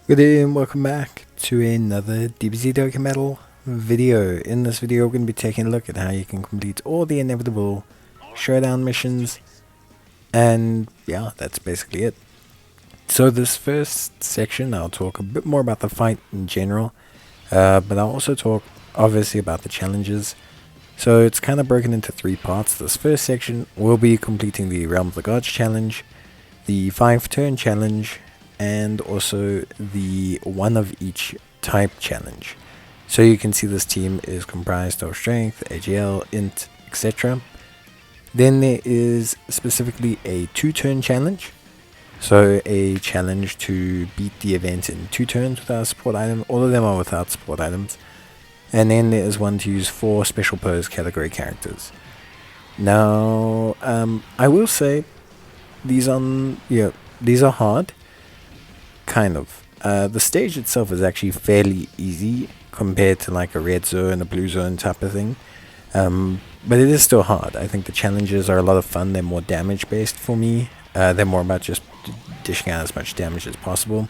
Good day and welcome back to another DBZ Dokkan Metal video. In this video we're going to be taking a look at how you can complete all the Inevitable Showdown missions, and yeah, that's basically it. So this first section I'll talk a bit more about the fight in general, but I'll also talk obviously about the challenges. So it's kind of broken into three parts. This first section will be completing the Realm of the Gods challenge, the 5-turn challenge, and also the one of each type challenge. So you can see this team is comprised of strength, AGL, int, etc. Then there is specifically a 2-turn challenge, so a challenge to beat the event in 2 turns without a support item. All of them are without support items. And then there is one to use 4 special pose category characters. Now I will say these are hard. Kind of. The stage itself is actually fairly easy compared to like a red zone, a blue zone type of thing. But it is still hard. I think the challenges are a lot of fun. They're more damage based for me. They're more about just dishing out as much damage as possible.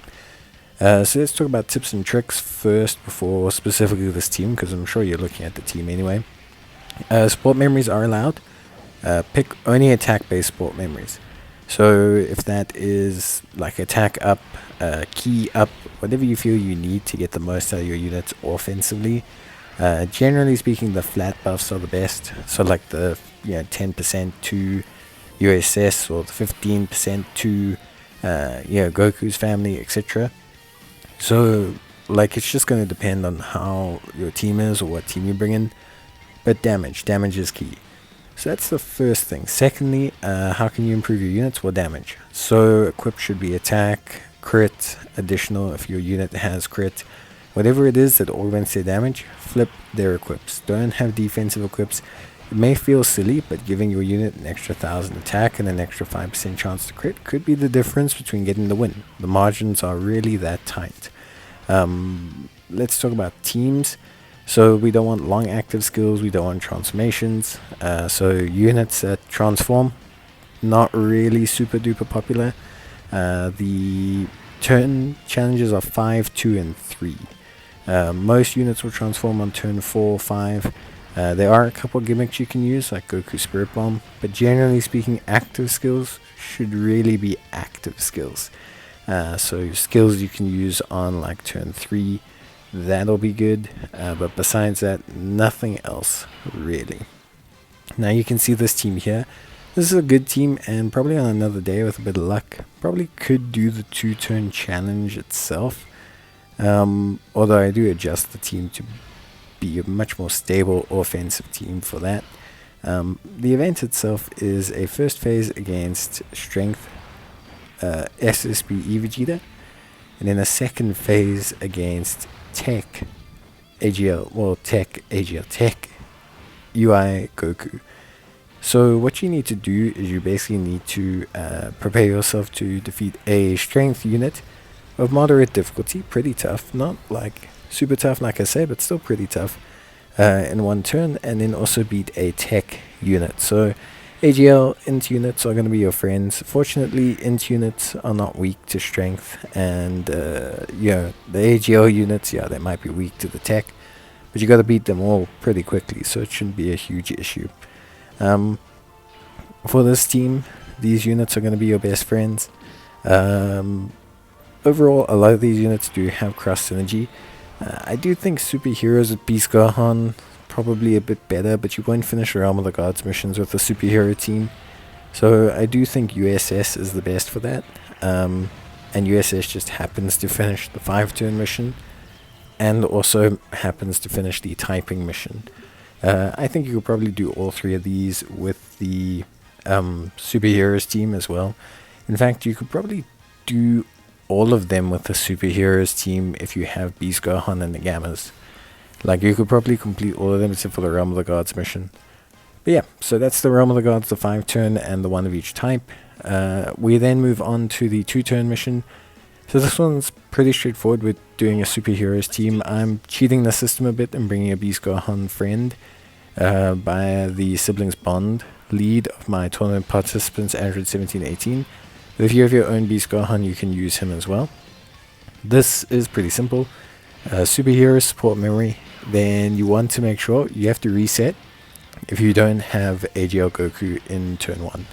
So let's talk about tips and tricks first before specifically this team, because I'm sure you're looking at the team anyway. Support memories are allowed. Pick only attack based support memories. So if that is like attack up, key up, whatever you feel you need to get the most out of your units offensively. Generally speaking, the flat buffs are the best. So like the 10% to USS or the 15% to Goku's family, etc. So like it's just going to depend on how your team is or what team you bring in. But damage is key. So that's the first thing. Secondly, how can you improve your units? Well, damage. So equip should be attack, crit, additional if your unit has crit. Whatever it is that augments their damage, flip their equips. Don't have defensive equips. It may feel silly, but giving your unit an extra 1,000 attack and an extra 5% chance to crit could be the difference between getting the win. The margins are really that tight. Let's talk about teams. So we don't want long active skills, we don't want transformations. So units that transform, not really super duper popular. The turn challenges are 5, 2, and 3. Most units will transform on turn 4, 5. There are a couple gimmicks you can use, like Goku Spirit Bomb, but generally speaking, active skills should really be active skills. So skills you can use on like turn 3. That'll be good, but besides that, nothing else really. Now you can see this team here. This is a good team, and probably on another day with a bit of luck, probably could do the 2-turn challenge itself. Although I do adjust the team to be a much more stable offensive team for that. The event itself is a first phase against Strength, SSB Vegeta, and then a second phase against TEQ UI Goku. So what you need to do is you basically need to prepare yourself to defeat a strength unit of moderate difficulty, pretty tough, not like super tough like I say, but still pretty tough, in 1 turn, and then also beat a TEQ unit. So AGL int units are going to be your friends. Fortunately, int units are not weak to strength, and the AGL units, they might be weak to the TEQ, but you got to beat them all pretty quickly, so it shouldn't be a huge issue. For this team, these units are going to be your best friends. Overall, a lot of these units do have cross synergy. I do think superheroes with Beast Gohan probably a bit better, but you won't finish Realm of the Gods missions with a superhero team. So I do think USS is the best for that. And USS just happens to finish the 5-turn mission, and also happens to finish the typing mission. I think you could probably do all 3 of these with the superheroes team as well. In fact, you could probably do all of them with the superheroes team if you have Beast Gohan and the Gammas. Like, you could probably complete all of them except for the Realm of the Gods mission. But yeah, so that's the Realm of the Gods, the 5-turn, and the one of each type. We then move on to the 2-turn mission. So this one's pretty straightforward with doing a superheroes team. I'm cheating the system a bit and bringing a Beast Gohan friend by the siblings bond lead of my tournament participants, Android 1718. But if you have your own Beast Gohan, you can use him as well. This is pretty simple. Superhero support memory. Then you want to make sure you have to reset if you don't have AGL Goku in turn 1.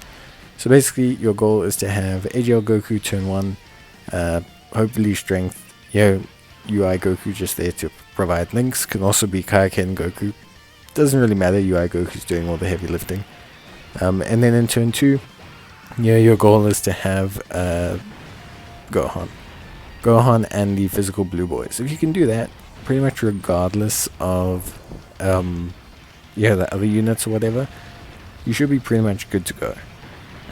So basically your goal is to have AGL Goku turn 1, hopefully strength, UI Goku just there to provide links. Can also be Kaioken Goku, doesn't really matter, UI Goku's doing all the heavy lifting. And then in turn 2, your goal is to have Gohan and the physical blue boys. If you can do that, pretty much regardless of the other units or whatever, you should be pretty much good to go.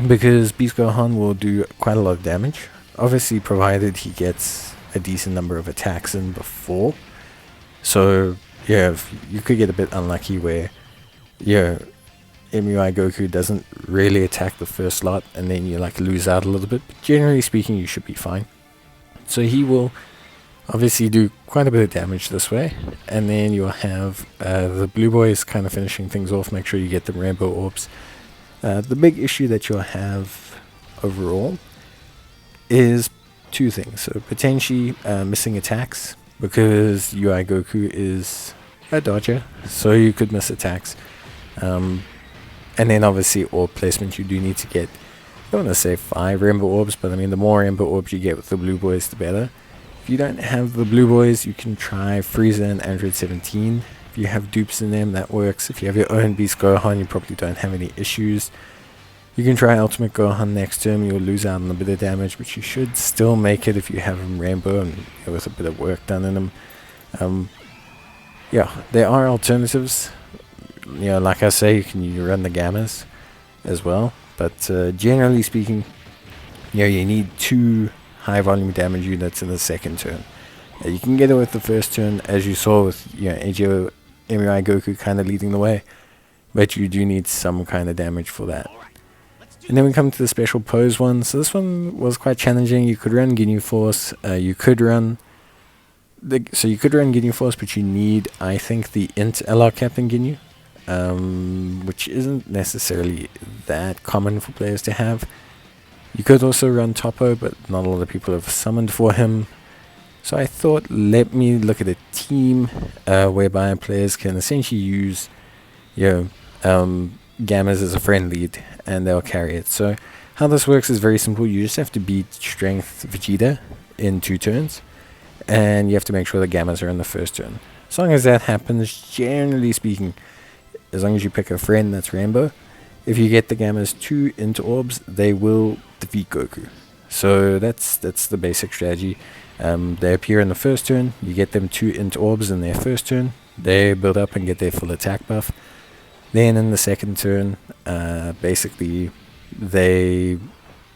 Because Beast Gohan will do quite a lot of damage, obviously provided he gets a decent number of attacks in before. So yeah, you could get a bit unlucky where MUI Goku doesn't really attack the first slot and then you like lose out a little bit, but generally speaking you should be fine. So he will obviously do quite a bit of damage this way, and then you'll have the blue boys kind of finishing things off. Make sure you get the rainbow orbs. The big issue that you'll have overall is two things. So potentially missing attacks, because UI Goku is a dodger, so you could miss attacks. And then obviously orb placement, you do need to get, I don't want to say 5 rainbow orbs, but I mean the more rainbow orbs you get with the blue boys the better. If you don't have the blue boys, you can try Frieza and Android 17. If you have dupes in them, that works. If you have your own Beast Gohan, you probably don't have any issues. You can try Ultimate Gohan next turn. You'll lose out on a bit of damage, but you should still make it if you have him rainbow and with a bit of work done in him. There are alternatives. Like I say, you run the gammas as well. But generally speaking, you need 2 high volume damage units in the second turn. You can get it with the first turn, as you saw with AGO MUI Goku kind of leading the way, but you do need some kind of damage for that. And then we come to the special pose one. So this one was quite challenging. You could run Ginyu Force, you could run Ginyu Force, but you need, I think, the INT LR Captain Ginyu, which isn't necessarily that common for players to have. You could also run Toppo, but not a lot of people have summoned for him. So I thought, let me look at a team whereby players can essentially use Gammas as a friend lead, and they'll carry it. So how this works is very simple. You just have to beat Strength Vegeta in 2 turns, and you have to make sure the Gammas are in the first turn. As long as that happens, generally speaking, as long as you pick a friend that's Rainbow, if you get the Gammas 2 into orbs, they will defeat Goku. So that's the basic strategy. They appear in the first turn, you get them 2 into orbs in their first turn, they build up and get their full attack buff. Then in the second turn, basically they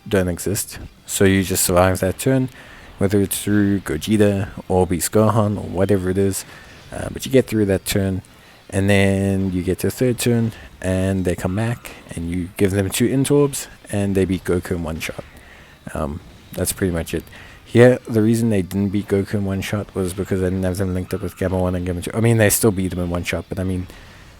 don't exist. So you just survive that turn, whether it's through Gogeta or Beast Gohan or whatever it is. But you get through that turn, and then you get to the third turn, and they come back, and you give them 2 into orbs, and they beat Goku in 1 shot. That's pretty much it. Here, the reason they didn't beat Goku in 1 shot was because I didn't have them linked up with Gamma 1 and Gamma 2. I mean, they still beat him in 1 shot, but I mean,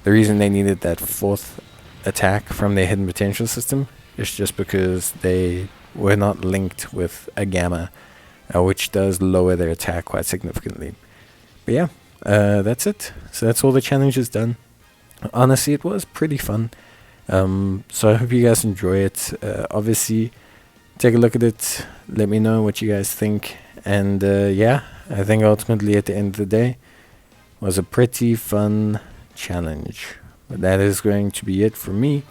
the reason they needed that 4th attack from their hidden potential system is just because they were not linked with a Gamma, which does lower their attack quite significantly. But yeah, that's it. So that's all the challenges done. Honestly, it was pretty fun. So I hope you guys enjoy it. Obviously, take a look at it. Let me know what you guys think. And yeah, I think ultimately at the end of the day, was a pretty fun challenge. But that is going to be it from me.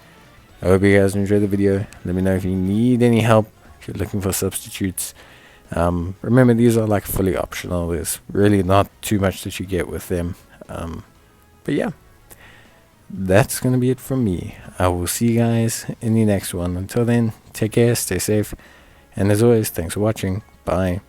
I hope you guys enjoyed the video. Let me know if you need any help, if you're looking for substitutes. Remember, these are like fully optional. There's really not too much that you get with them. But yeah, that's going to be it from me. I will see you guys in the next one. Until then, take care, stay safe, and as always, thanks for watching. Bye.